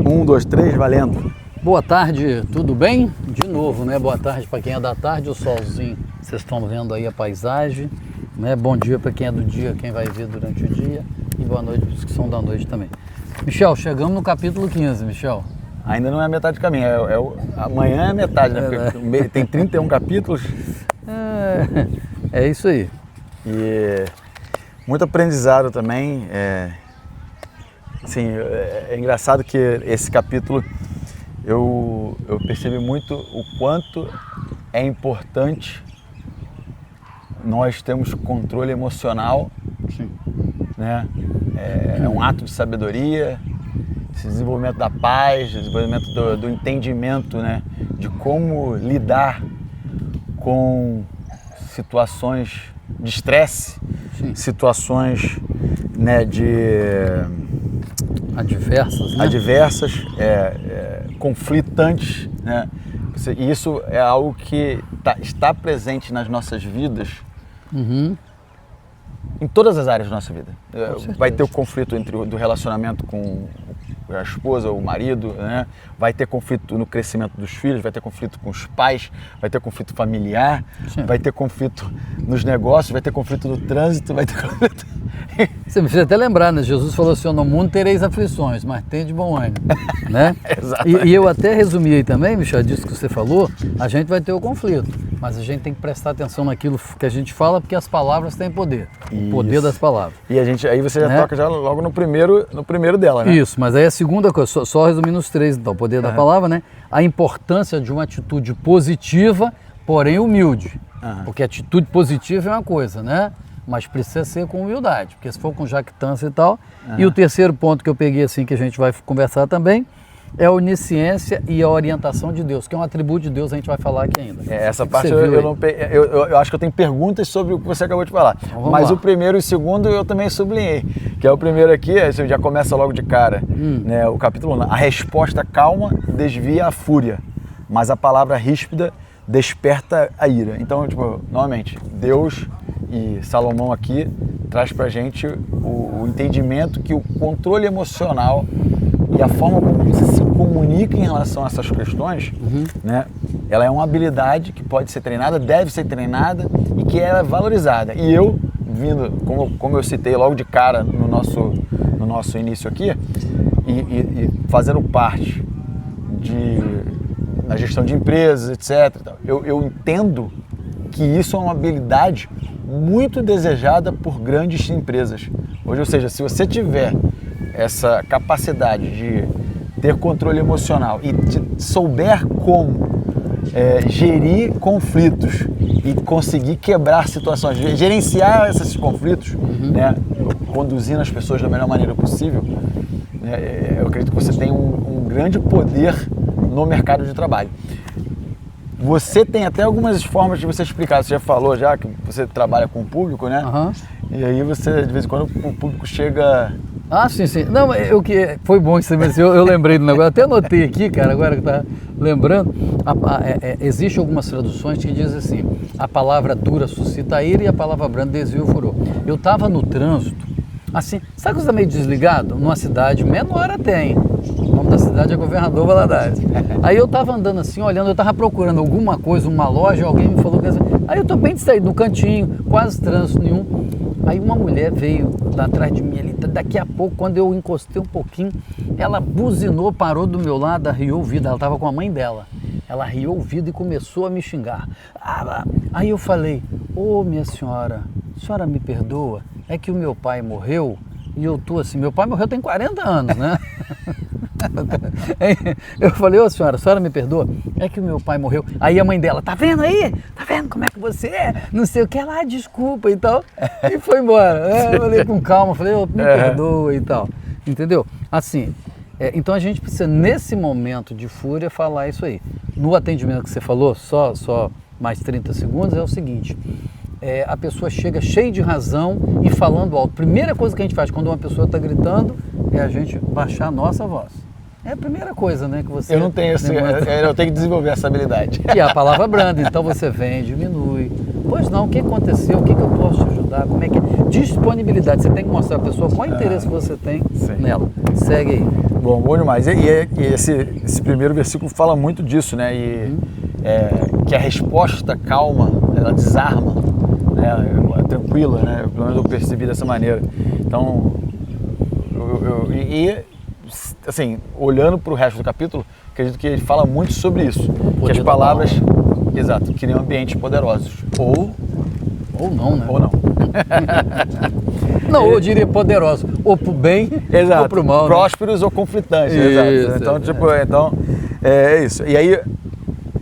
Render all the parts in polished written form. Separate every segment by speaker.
Speaker 1: Um, dois, três, valendo.
Speaker 2: Boa tarde, tudo bem? De novo, né? Boa tarde para quem é da tarde, o solzinho, vocês estão vendo aí a paisagem, né? Bom dia para quem é do dia, quem vai ver durante o dia, e boa noite para os que são da noite também. Michel, chegamos no capítulo 15, Michel.
Speaker 1: Ainda não é metade do caminho, amanhã é metade, né? Porque tem 31 capítulos.
Speaker 2: É isso aí.
Speaker 1: E muito aprendizado também. Assim, é engraçado que esse capítulo eu percebi muito o quanto é importante nós termos controle emocional.
Speaker 2: Sim.
Speaker 1: Né? É um ato de sabedoria, esse desenvolvimento da paz, desenvolvimento do entendimento, né? De como lidar com situações de estresse, situações, né, adversas, conflitantes, né? E isso é algo que está presente nas nossas vidas. Em todas as áreas da nossa vida. Vai ter o conflito do relacionamento com a esposa, o marido, né? Vai ter conflito no crescimento dos filhos, vai ter conflito com os pais, vai ter conflito familiar, vai ter conflito nos negócios, vai ter conflito no trânsito, vai ter conflito...
Speaker 2: Você me fez até lembrar, né? Jesus falou assim, no mundo tereis aflições, mas tem de bom ânimo, né? E eu até resumi aí também, Michel, disso que você falou, a gente vai ter o conflito, mas a gente tem que prestar atenção naquilo que a gente fala, porque as palavras têm poder, o poder das palavras.
Speaker 1: E aí você já toca já logo no primeiro dela, né?
Speaker 2: Isso, mas aí a segunda coisa, só resumindo os três, então, o poder da palavra, né? A importância de uma atitude positiva, porém humilde, porque atitude positiva é uma coisa, né? Mas precisa ser com humildade, porque se for com jactância e tal. E o terceiro ponto que eu peguei assim, que a gente vai conversar também, é a onisciência e a orientação de Deus, que é um atributo de Deus, a gente vai falar aqui ainda.
Speaker 1: Essa parte eu acho que eu tenho perguntas sobre o que você acabou de falar. Então, mas o primeiro e o segundo eu também sublinhei, que é o primeiro aqui, você já começa logo de cara, né, o capítulo 1, a resposta calma desvia a fúria, mas a palavra ríspida desperta a ira. Então, novamente, Deus e Salomão aqui traz pra gente o entendimento que o controle emocional e a forma como você se comunica em relação a essas questões, né, ela é uma habilidade que pode ser treinada, deve ser treinada e que é valorizada. E eu, vindo, como eu citei logo de cara no nosso início aqui, e fazendo parte na gestão de empresas, etc., eu entendo que isso é uma habilidade muito desejada por grandes empresas. Hoje, ou seja, se você tiver essa capacidade de ter controle emocional e souber como gerir conflitos e conseguir quebrar situações, gerenciar esses conflitos, né, conduzindo as pessoas da melhor maneira possível, eu acredito que você tem um grande poder no mercado de trabalho. Você tem até algumas formas de você explicar, você já falou já que você trabalha com o público, né? E aí você, de vez em quando, o público chega...
Speaker 2: sim. Não, foi bom isso, mas eu lembrei do negócio, até anotei aqui, cara, agora que tá lembrando, existe algumas traduções que dizem assim, a palavra dura suscita a ira e a palavra branda desvia o furor. Eu estava no trânsito, assim, sabe que você está meio desligado? Numa cidade menor até, hein? O nome da cidade é Governador Valadares. Aí eu tava andando assim, olhando, eu tava procurando alguma coisa, uma loja, alguém me falou que assim. Aí eu tô bem distraído, no cantinho, quase trânsito nenhum. Aí uma mulher veio lá atrás de mim ali, daqui a pouco, quando eu encostei um pouquinho, ela buzinou, parou do meu lado, arriou o vidro, ela tava com a mãe dela. Ela arriou o vidro e começou a me xingar. Aí eu falei, minha senhora, a senhora me perdoa? É que o meu pai morreu e eu tô assim, meu pai morreu tem 40 anos, né? Eu falei, a senhora me perdoa? É que o meu pai morreu. Aí a mãe dela, tá vendo aí? Tá vendo como é que você é? Não sei o que, ela, desculpa e tal. E foi embora. Eu falei com calma, falei, me perdoa e tal. Entendeu? Assim, então a gente precisa, nesse momento de fúria, falar isso aí. No atendimento que você falou, só mais 30 segundos, é o seguinte. A pessoa chega cheia de razão e falando alto. Primeira coisa que a gente faz quando uma pessoa está gritando é a gente baixar a nossa voz. É a primeira coisa, né, que você...
Speaker 1: Eu não tenho eu tenho que desenvolver essa habilidade.
Speaker 2: E a palavra branda, então você vem, diminui. Pois não, o que aconteceu? O que eu posso te ajudar? Como é que é? Disponibilidade, você tem que mostrar à pessoa qual é o interesse que você tem nela. Segue aí.
Speaker 1: Bom demais. E esse primeiro versículo fala muito disso, né? Que a resposta calma, ela desarma, né? Tranquila, né? Pelo menos eu percebi dessa maneira. Então, assim, olhando para o resto do capítulo, acredito que ele fala muito sobre isso. Que as palavras, exato, criam ambientes poderosos. Ou
Speaker 2: não, né?
Speaker 1: Ou não.
Speaker 2: Não, eu diria poderoso, ou pro bem,
Speaker 1: exato,
Speaker 2: ou pro mal.
Speaker 1: Prósperos, né? Ou conflitantes,
Speaker 2: isso,
Speaker 1: exato. Então, é isso. E aí,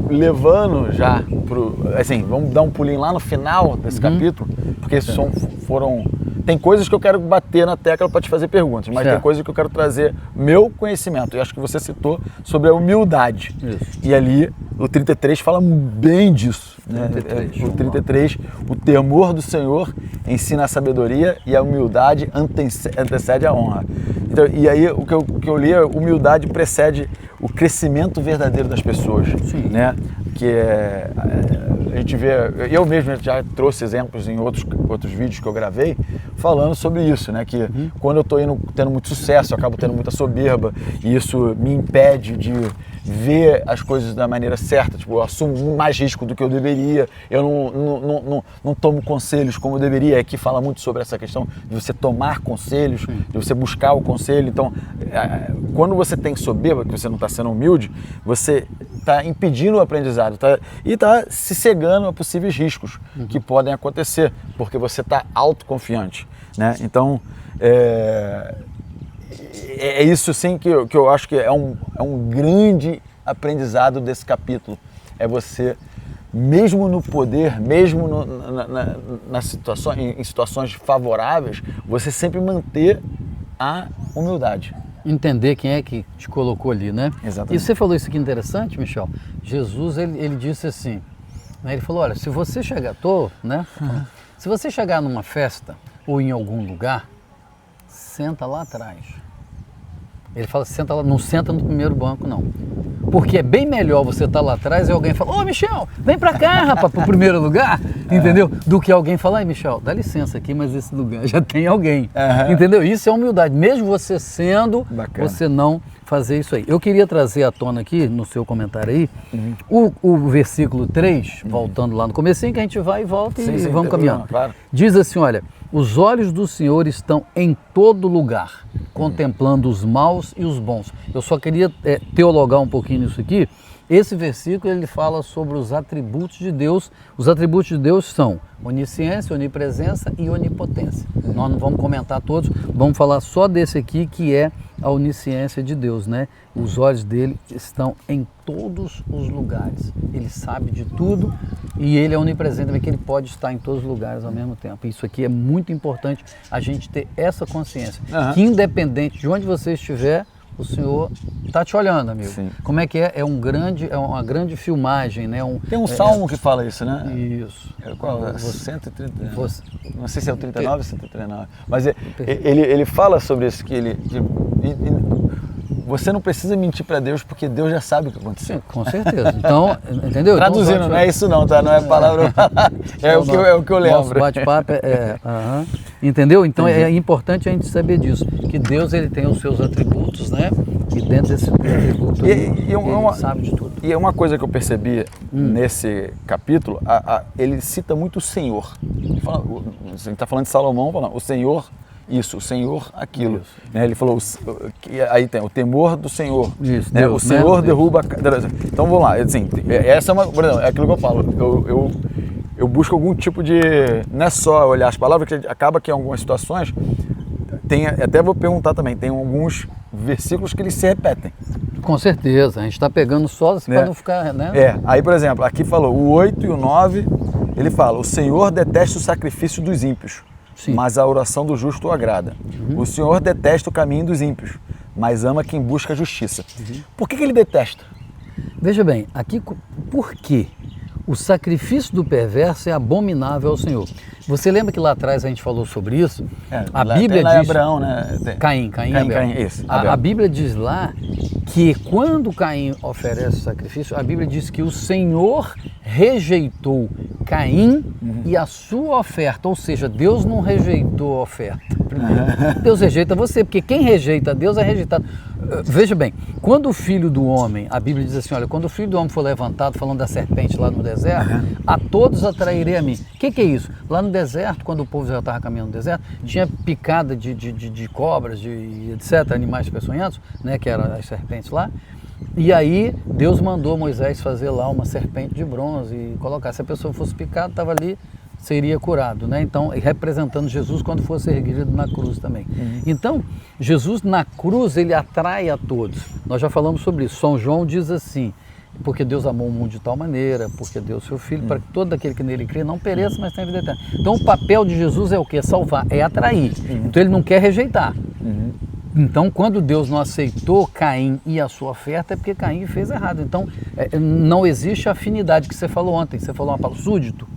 Speaker 1: levando já assim, vamos dar um pulinho lá no final desse capítulo, porque tem coisas que eu quero bater na tecla para te fazer perguntas, mas tem coisas que eu quero trazer meu conhecimento. E acho que você citou sobre a humildade.
Speaker 2: Isso.
Speaker 1: E ali, o 33 fala bem disso. 33, né? O 33, o temor do Senhor ensina a sabedoria e a humildade antecede a honra. Então, e aí, o que eu li, a humildade precede o crescimento verdadeiro das pessoas.
Speaker 2: Sim.
Speaker 1: Né? Que a gente vê, eu mesmo já trouxe exemplos em outros vídeos que eu gravei falando sobre isso, né? Que quando eu estou tendo muito sucesso, eu acabo tendo muita soberba e isso me impede de ver as coisas da maneira certa. Tipo, eu assumo mais risco do que eu deveria, eu não tomo conselhos como eu deveria. Aqui fala muito sobre essa questão de você tomar conselhos, de você buscar o conselho. Então, quando você tem soberba, que você não está sendo humilde, você está impedindo o aprendizado e está se cegando a possíveis riscos que podem acontecer, porque você está autoconfiante, né? Então, é isso sim que eu acho que é um grande aprendizado desse capítulo. É você, mesmo no poder, mesmo em situações favoráveis, você sempre manter a humildade.
Speaker 2: Entender quem é que te colocou ali, né?
Speaker 1: Exatamente.
Speaker 2: E você falou isso aqui interessante, Michel. Jesus, ele disse assim, né? Ele falou, olha, se você chegar, se você chegar numa festa ou em algum lugar, senta lá atrás. Ele fala, senta lá, não senta no primeiro banco, não. Porque é bem melhor você estar lá atrás e alguém falar, ô Michel, vem pra cá, rapaz, pro primeiro lugar, entendeu? Do que alguém falar, ai Michel, dá licença aqui, mas esse lugar já tem alguém, entendeu? Isso é humildade, mesmo você sendo, você não fazer isso aí. Eu queria trazer à tona aqui, no seu comentário aí, o versículo 3, voltando lá no comecinho, que a gente vai e volta e vamos caminhando.
Speaker 1: Claro.
Speaker 2: Diz assim, olha, os olhos do Senhor estão em todo lugar, contemplando os maus e os bons. Eu só queria teologar um pouquinho nisso aqui. Esse versículo ele fala sobre os atributos de Deus. Os atributos de Deus são onisciência, onipresença e onipotência. Nós não vamos comentar todos, vamos falar só desse aqui que é a onisciência de Deus, né? Os olhos dele estão em todos os lugares. Ele sabe de tudo e ele é onipresente, também que ele pode estar em todos os lugares ao mesmo tempo. Isso aqui é muito importante a gente ter essa consciência, que independente de onde você estiver, o Senhor está te olhando, amigo.
Speaker 1: Sim.
Speaker 2: Como é que é? É uma grande filmagem, né?
Speaker 1: Tem um salmo que fala isso, né?
Speaker 2: Isso.
Speaker 1: Qual? 130. Não sei se é o 39 ou 139. Mas ele fala sobre isso, que você não precisa mentir para Deus, porque Deus já sabe o que aconteceu.
Speaker 2: Sim, com certeza. Então, entendeu?
Speaker 1: Traduzindo,
Speaker 2: então,
Speaker 1: não é isso não, tá? Não é palavra. É o que eu lembro.
Speaker 2: Nosso bate-papo entendeu? Então é importante a gente saber disso, que Deus ele tem os seus atributos, né? E dentro desse atributo ele sabe de tudo.
Speaker 1: E é uma coisa que eu percebi nesse capítulo, ele cita muito o Senhor. Ele está falando de Salomão, falando o Senhor isso, o Senhor aquilo. Né? Ele falou, aí tem o temor do Senhor.
Speaker 2: Isso,
Speaker 1: né?
Speaker 2: Deus,
Speaker 1: o Senhor
Speaker 2: né?
Speaker 1: derruba... Então vamos lá, assim, essa é uma... Por exemplo, é aquilo que eu falo, eu busco algum tipo de... Não é só olhar as palavras, que acaba que em algumas situações, até vou perguntar também, tem alguns versículos que eles se repetem.
Speaker 2: Com certeza, a gente está pegando só para não ficar, né?
Speaker 1: Aí por exemplo, aqui falou, o 8 e o 9, ele fala, o Senhor detesta o sacrifício dos ímpios. Sim. Mas a oração do justo o agrada. O Senhor detesta o caminho dos ímpios, mas ama quem busca a justiça. Por que ele detesta?
Speaker 2: Veja bem, aqui, por quê? O sacrifício do perverso é abominável ao Senhor. Você lembra que lá atrás a gente falou sobre isso? A Bíblia diz...
Speaker 1: Abraão, né?
Speaker 2: Caim,
Speaker 1: isso,
Speaker 2: a Bíblia diz lá que quando Caim oferece o sacrifício, a Bíblia diz que o Senhor rejeitou Caim e a sua oferta, ou seja, Deus não rejeitou a oferta. Deus rejeita você, porque quem rejeita Deus é rejeitado. Veja bem, quando o filho do homem, a Bíblia diz assim, olha, quando o filho do homem for levantado, falando da serpente lá no deserto, a todos atrairei a mim. O que é isso? Lá no deserto, quando o povo já estava caminhando no deserto, tinha picada de cobras, de etc., animais peçonhentos, né, que eram as serpentes lá. E aí Deus mandou Moisés fazer lá uma serpente de bronze e colocar. Se a pessoa fosse picada, estava ali, seria curado, né? Então, representando Jesus quando fosse erguido na cruz também. Então, Jesus na cruz, ele atrai a todos. Nós já falamos sobre isso. São João diz assim, porque Deus amou o mundo de tal maneira, porque deu o seu Filho, para que todo aquele que nele crê não pereça, mas tenha vida eterna. Então, o papel de Jesus é o quê? Salvar, é atrair. Então, ele não quer rejeitar. Então, quando Deus não aceitou Caim e a sua oferta, é porque Caim fez errado. Então, não existe a afinidade que você falou ontem. Você falou uma palavra, súdito.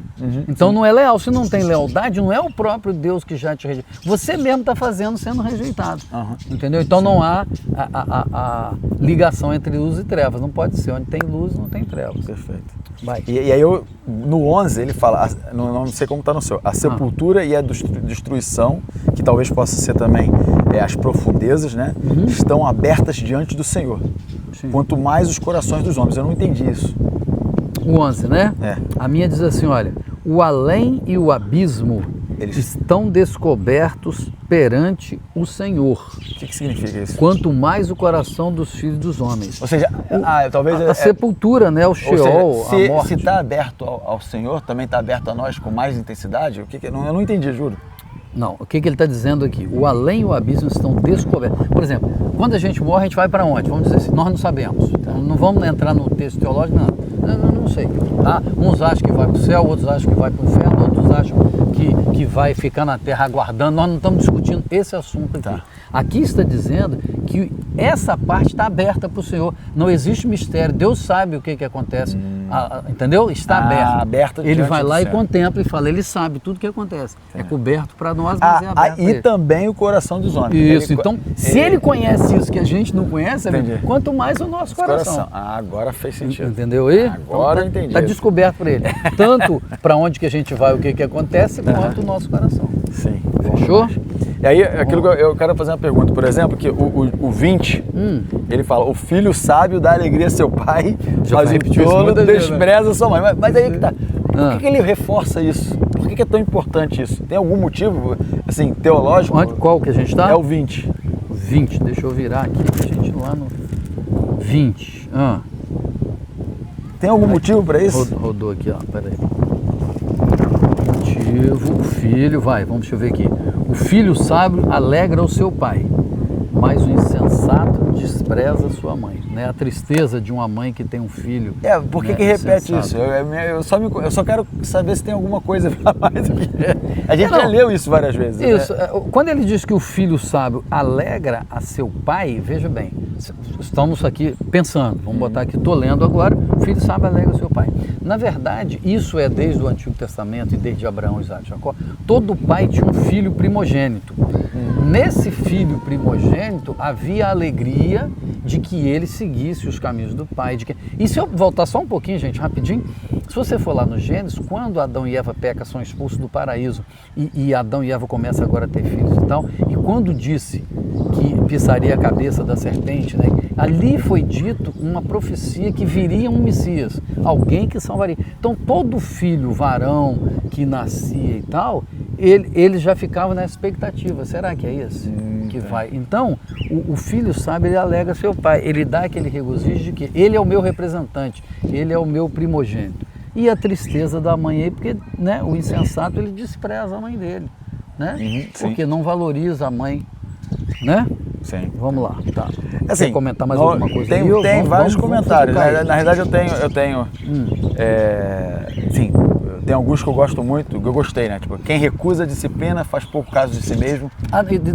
Speaker 2: Então não é leal. Se não tem lealdade, não é o próprio Deus que já te rejeita. Você mesmo está fazendo sendo rejeitado. Entendeu? Então não há a ligação entre luz e trevas. Não pode ser. Onde tem luz, não tem trevas.
Speaker 1: Perfeito.
Speaker 2: Vai.
Speaker 1: E aí no 11 ele fala, não sei como está no seu, a sepultura e a destruição, que talvez possa ser também as profundezas, né? Estão abertas diante do Senhor.
Speaker 2: Sim.
Speaker 1: Quanto mais os corações dos homens. Eu não entendi isso.
Speaker 2: O 11, né?
Speaker 1: É.
Speaker 2: A minha diz assim, olha, o além e o abismo estão descobertos perante o Senhor.
Speaker 1: O que significa isso?
Speaker 2: Quanto mais o coração dos filhos dos homens.
Speaker 1: Ou seja, talvez...
Speaker 2: A sepultura, né? O Sheol,
Speaker 1: seja,
Speaker 2: a morte.
Speaker 1: Se está aberto ao Senhor, também está aberto a nós com mais intensidade? Eu não entendi, juro.
Speaker 2: Não, o que ele está dizendo aqui? O além e o abismo estão descobertos. Por exemplo, quando a gente morre, a gente vai para onde? Vamos dizer assim, nós não sabemos. Não vamos entrar no texto teológico, não sei. Tá? Uns acham que vai para o céu, outros acham que vai para o inferno, outros acham que vai ficar na terra aguardando. Nós não estamos discutindo esse assunto aqui.
Speaker 1: Tá.
Speaker 2: Aqui está dizendo que essa parte está aberta para o Senhor. Não existe mistério. Deus sabe o que acontece. Entendeu? Está aberto. Ele vai lá e contempla e fala. Ele sabe tudo o que acontece. É coberto para nós, mas é aberto.
Speaker 1: E também o coração dos homens.
Speaker 2: Isso. Então, se ele conhece isso que a gente não conhece, quanto mais o nosso coração.
Speaker 1: Agora fez sentido.
Speaker 2: Entendeu aí?
Speaker 1: Agora eu entendi.
Speaker 2: Está descoberto para ele. Tanto para onde que a gente vai, o que acontece, quanto o nosso coração.
Speaker 1: Sim.
Speaker 2: Fechou?
Speaker 1: E aí, aquilo que eu quero fazer uma pergunta, por exemplo, que o 20, ele fala, o filho sábio dá alegria a seu pai, mas o tolo despreza a sua mãe. Mas aí que tá, por que ele reforça isso? Por que é tão importante isso? Tem algum motivo, assim, teológico?
Speaker 2: Qual que a gente está?
Speaker 1: É o 20.
Speaker 2: 20, deixa eu virar aqui, a gente lá no 20.
Speaker 1: Tem algum motivo para isso?
Speaker 2: Rodou aqui, peraí. Motivo, o filho, deixa eu ver aqui. O filho sábio alegra o seu pai, mas o insensato despreza sua mãe. Né? A tristeza de uma mãe que tem um filho.
Speaker 1: Por que repete isso? Eu só quero saber se tem alguma coisa a mais. A gente já leu isso várias vezes.
Speaker 2: Isso. Né? Quando ele diz que o filho sábio alegra a seu pai, veja bem, estamos aqui pensando, vamos botar aqui, estou lendo agora, o filho sábio alegra o seu pai. Na verdade, isso é desde o Antigo Testamento e desde Abraão, Isaac e Jacó. Todo pai tinha um filho primogênito. Nesse filho primogênito havia a alegria de que ele seguisse os caminhos do pai. E se eu voltar só um pouquinho, gente, rapidinho, se você for lá no Gênesis, quando Adão e Eva pecam, são expulsos do paraíso e Adão e Eva começam agora a ter filhos e tal, e quando disse que pisaria a cabeça da serpente, né, ali foi dito uma profecia que viria um Messias, alguém que salvaria. Então todo filho varão que nascia e tal, ele já ficava na expectativa, será que é esse que vai? Então, o filho sabe, ele alega seu pai, ele dá aquele regozijo de que ele é o meu representante, ele é o meu primogênito. E a tristeza da mãe aí, porque, né, o insensato, ele despreza a mãe dele, né? Porque não valoriza a mãe, né?
Speaker 1: Sim.
Speaker 2: Vamos lá, tá.
Speaker 1: Assim,
Speaker 2: quer comentar mais alguma coisa?
Speaker 1: Tem vários comentários. Na realidade, eu tenho sim, tem alguns que eu gosto muito, que eu gostei, né? Tipo, quem recusa a disciplina faz pouco caso de si mesmo.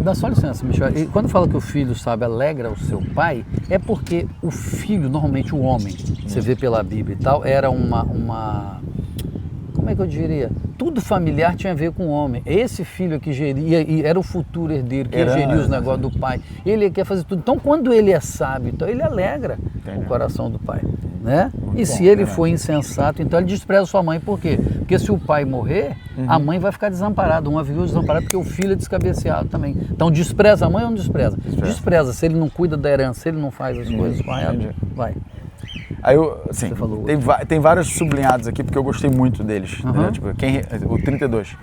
Speaker 2: Dá só licença, Michel. E quando fala que o filho, sabe, alegra o seu pai, é porque o filho, normalmente o homem, você vê pela Bíblia e tal, era como é que eu diria? Tudo familiar tinha a ver com o homem. Esse filho que geria, e era o futuro herdeiro, que ia gerir os negócios do pai. Ele quer fazer tudo. Então, quando ele é sábio, então ele alegra o coração do pai. né? E se ele for insensato, então ele despreza sua mãe. Por quê? Porque se o pai morrer, a mãe vai ficar desamparada, uma viúva desamparada, porque o filho é descabeceado também. Então despreza a mãe ou não despreza? Despreza. Se ele não cuida da herança, se ele não faz as coisas corretas, vai.
Speaker 1: Aí assim, tem vários sublinhados aqui, porque eu gostei muito deles. Né? Tipo, o 32.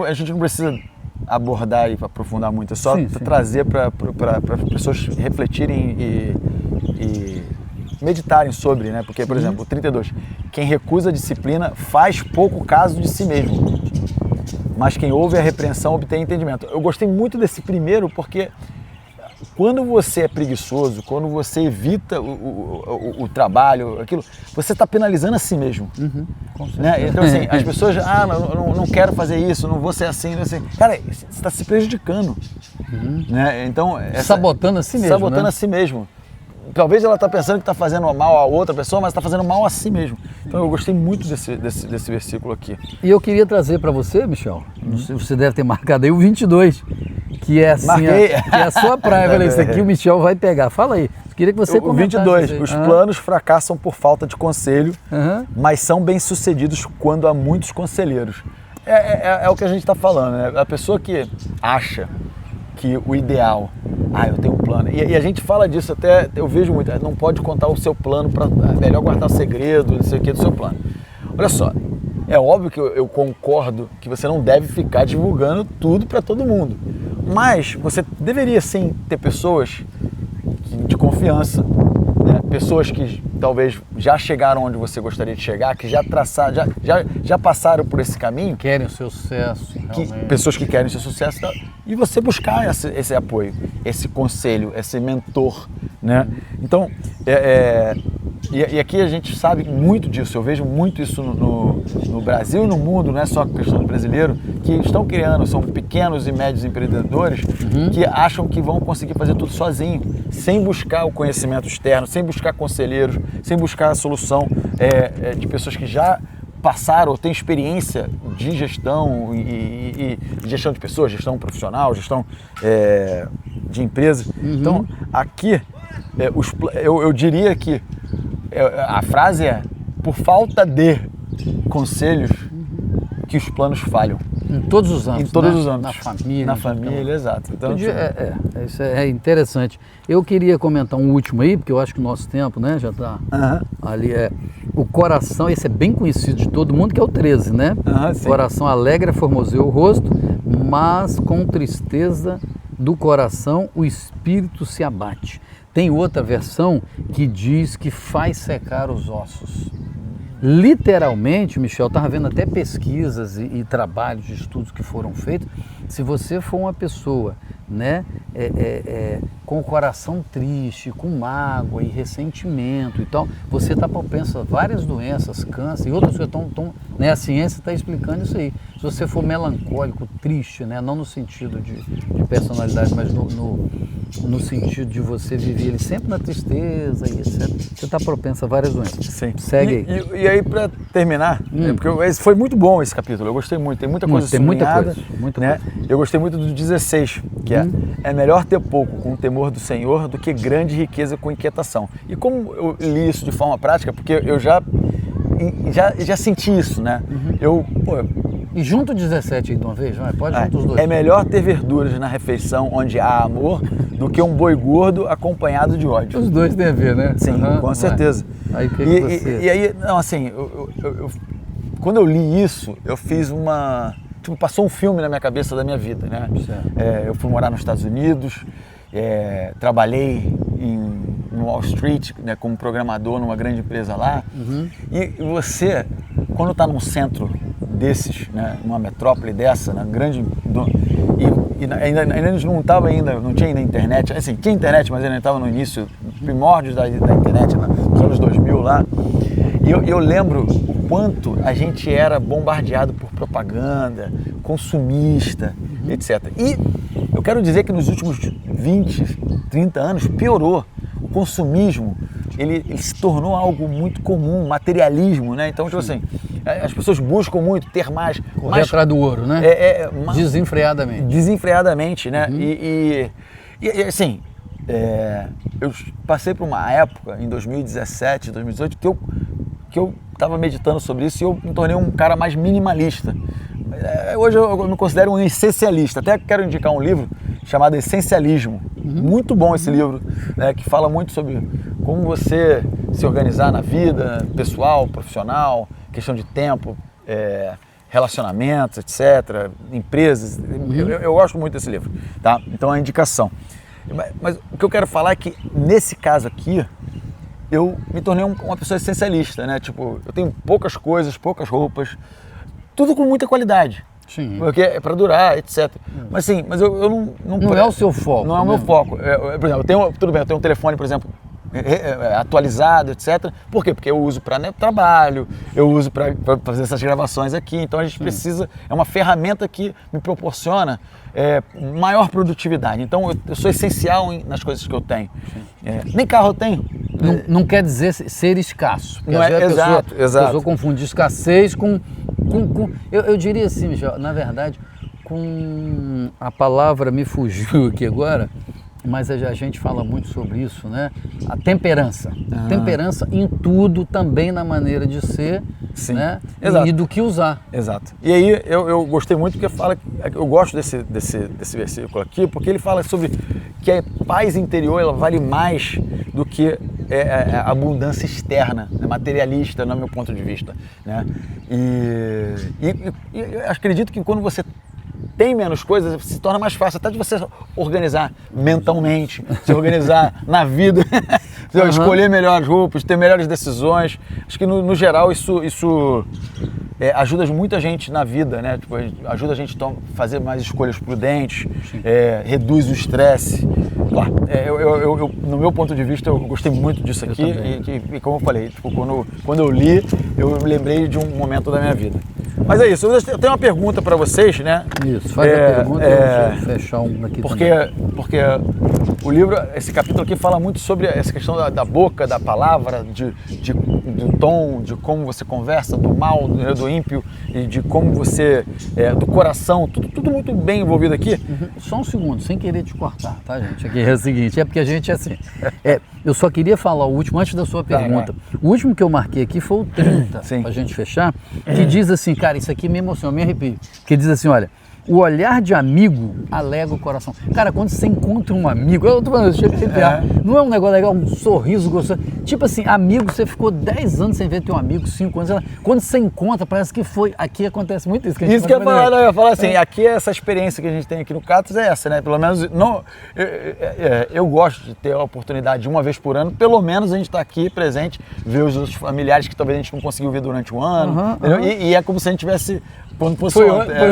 Speaker 1: A gente não precisa abordar e aprofundar muito, é só trazer para as pessoas refletirem e meditarem sobre, né? Porque, por exemplo, o 32, quem recusa a disciplina faz pouco caso de si mesmo, mas quem ouve a repreensão obtém entendimento. Eu gostei muito desse primeiro porque quando você é preguiçoso, quando você evita o trabalho, aquilo, você está penalizando a si mesmo. Né? Então, assim, as pessoas, não quero fazer isso, não vou ser assim, não assim. Cara, você está se prejudicando. Né? Então,
Speaker 2: sabotando a si mesmo.
Speaker 1: Sabotando, né? A si mesmo. Talvez ela está pensando que está fazendo mal a outra pessoa, mas está fazendo mal a si mesmo. Então eu gostei muito desse versículo aqui.
Speaker 2: E eu queria trazer para você, Michel, você deve ter marcado aí o 22, que é assim, que é a sua praia. Falei, esse aqui o Michel vai pegar. Fala aí, queria que você comentasse.
Speaker 1: O 22, os planos fracassam por falta de conselho, mas são bem-sucedidos quando há muitos conselheiros. É o que a gente está falando, né? A pessoa que acha que o ideal, eu tenho um plano. E a gente fala disso até, eu vejo muito, não pode contar o seu plano, é melhor guardar o segredo, não sei o que, do seu plano. Olha só, é óbvio que eu concordo que você não deve ficar divulgando tudo para todo mundo, mas você deveria sim ter pessoas de confiança, né? Pessoas que talvez já chegaram onde você gostaria de chegar, que já traçaram, já passaram por esse caminho.
Speaker 2: Querem o seu sucesso,
Speaker 1: pessoas que querem o seu sucesso, e você buscar esse apoio, esse conselho, esse mentor, né? Então, e aqui a gente sabe muito disso, eu vejo muito isso no Brasil e no mundo, não é só questão do brasileiro, que estão criando, são pequenos e médios empreendedores que acham que vão conseguir fazer tudo sozinho, sem buscar o conhecimento externo, sem buscar conselheiros, sem buscar a solução de pessoas que já passaram ou têm experiência de gestão e gestão de pessoas, gestão profissional, gestão de empresas. Então, aqui, eu diria que a frase é: por falta de conselhos que os planos falham.
Speaker 2: Em todos os âmbitos.
Speaker 1: Em todos os âmbitos.
Speaker 2: Na
Speaker 1: família, exato. Então,
Speaker 2: isso é interessante. Eu queria comentar um último aí, porque eu acho que o nosso tempo, né, já está ali. O coração, esse é bem conhecido de todo mundo, que é o 13, né? O coração alegra, formoseia o rosto, mas com tristeza do coração o espírito se abate. Tem outra versão que diz que faz secar os ossos. Literalmente, Michel, estava vendo até pesquisas e trabalhos de estudos que foram feitos. Se você for uma pessoa, né, com o coração triste, com mágoa e ressentimento e tal, você está propenso a várias doenças, câncer e outras coisas. Né, a ciência está explicando isso aí. Se você for melancólico, triste, né, não no sentido de personalidade, mas no sentido de você viver ele sempre na tristeza e etc., você está propenso a várias doenças.
Speaker 1: Sim.
Speaker 2: Segue aí.
Speaker 1: E aí, para terminar, porque foi muito bom esse capítulo, eu gostei muito, tem muita coisa sublinhada, muita coisa. Eu gostei muito do 16, que é melhor ter pouco com o temor do Senhor do que grande riqueza com inquietação. E como eu li isso de forma prática, porque eu já senti isso, né?
Speaker 2: E junto o 17 aí de uma vez, vai? Pode junto os dois.
Speaker 1: É melhor ter verduras na refeição onde há amor do que um boi gordo acompanhado de ódio.
Speaker 2: Os dois têm a ver, né?
Speaker 1: Sim, com certeza.
Speaker 2: Aí,
Speaker 1: e aí, não, assim, quando eu li isso, eu fiz passou um filme na minha cabeça da minha vida, né? Eu fui morar nos Estados Unidos, trabalhei no Wall Street, né, como programador numa grande empresa lá. E você, quando está num centro desses, né, numa metrópole dessa, né, grande, e ainda não tinha ainda internet, assim, tinha internet, mas ainda estava no início, primórdios da internet, nos anos 2000 lá. E eu lembro o quanto a gente era bombardeado por propaganda, consumista, etc. E eu quero dizer que nos últimos 20, 30 anos piorou. O consumismo, ele se tornou algo muito comum, materialismo, né? Então, tipo assim, as pessoas buscam muito ter mais.
Speaker 2: Correr atrás do ouro, né? Desenfreadamente.
Speaker 1: Desenfreadamente, né? E assim, eu passei por uma época, em 2017, 2018, que eu estava meditando sobre isso e eu me tornei um cara mais minimalista. Hoje eu me considero um essencialista. Até quero indicar um livro chamado Essencialismo. Muito bom esse livro, né, que fala muito sobre como você se organizar na vida pessoal, profissional, questão de tempo, relacionamentos, etc., empresas. Eu gosto muito desse livro, tá? Então é a indicação. Mas o que eu quero falar é que, nesse caso aqui, eu me tornei uma pessoa essencialista, né? Tipo, eu tenho poucas coisas, poucas roupas, tudo com muita qualidade.
Speaker 2: Sim.
Speaker 1: Porque é para durar, etc. Mas sim, mas eu não...
Speaker 2: Não é o seu foco.
Speaker 1: Não é o meu foco. Por exemplo, tudo bem, eu tenho um telefone, por exemplo, atualizado, etc. Por quê? Porque eu uso para trabalho, eu uso para fazer essas gravações aqui, então a gente precisa, é uma ferramenta que me proporciona maior produtividade. Então eu sou essencial nas coisas que eu tenho. Nem carro eu tenho.
Speaker 2: Não quer dizer ser escasso.
Speaker 1: Não é, exato.
Speaker 2: A pessoa confunde escassez com eu diria assim, Michel, na verdade, com a palavra me fugiu aqui agora, mas a gente fala muito sobre isso, né? A temperança. Temperança em tudo, também na maneira de ser,
Speaker 1: sim,
Speaker 2: né?
Speaker 1: Exato.
Speaker 2: E do que usar.
Speaker 1: Exato. E aí eu gostei muito porque eu gosto desse versículo aqui, porque ele fala sobre que a paz interior ela vale mais do que a abundância externa, materialista, no meu ponto de vista, né? E eu acredito que quando você tem menos coisas, se torna mais fácil até de você organizar mentalmente, se organizar na vida, escolher melhores roupas, ter melhores decisões. Acho que no geral isso ajuda muita gente na vida, né? Tipo, ajuda a gente a fazer mais escolhas prudentes, reduz o estresse. No meu ponto de vista, eu gostei muito disso aqui e como eu falei, tipo, quando eu li, eu me lembrei de um momento da minha vida. Mas é isso, eu tenho uma pergunta para vocês, né?
Speaker 2: Isso, faz a pergunta e eu vou fechar um aqui também.
Speaker 1: Porque o livro, esse capítulo aqui fala muito sobre essa questão da boca, da palavra, do tom, de como você conversa, do mal, do ímpio, e de como você, do coração, tudo muito bem envolvido aqui.
Speaker 2: Só um segundo, sem querer te cortar, tá, gente? Aqui é o seguinte, porque a gente é assim, eu só queria falar o último, antes da sua pergunta. O último que eu marquei aqui foi o 30, pra gente fechar, que diz assim, cara, isso aqui me emociona, me arrepio, que diz assim, olha, o olhar de amigo alegra o coração. Cara, quando você encontra um amigo, eu tô falando, não é um negócio legal, um sorriso gostoso. Tipo assim, amigo, você ficou 10 anos sem ver teu amigo, 5 anos. Quando você encontra, parece que foi. Aqui acontece muito isso.
Speaker 1: Isso que eu ia falar assim, aqui essa experiência que a gente tem aqui no Catos é essa, né? Pelo menos, eu gosto de ter a oportunidade de uma vez por ano, pelo menos a gente tá aqui presente, ver os outros familiares que talvez a gente não conseguiu ver durante o ano. E é como se a gente tivesse... Quando fosse ontem,
Speaker 2: né?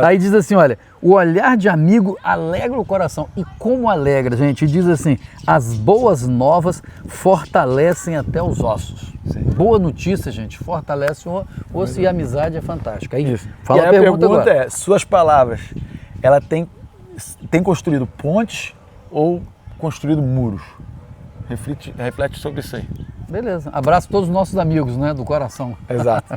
Speaker 2: Aí diz assim, olha, o olhar de amigo alegra o coração. E como alegra, gente? Diz assim, as boas novas fortalecem até os ossos. Sim. Boa notícia, gente, fortalece o osso e a amizade é fantástica. Aí, fala a pergunta agora.
Speaker 1: Suas palavras, ela tem construído pontes ou construído muros? Reflete sobre isso aí.
Speaker 2: Beleza. Abraço a todos os nossos amigos, né, do coração.
Speaker 1: Exato.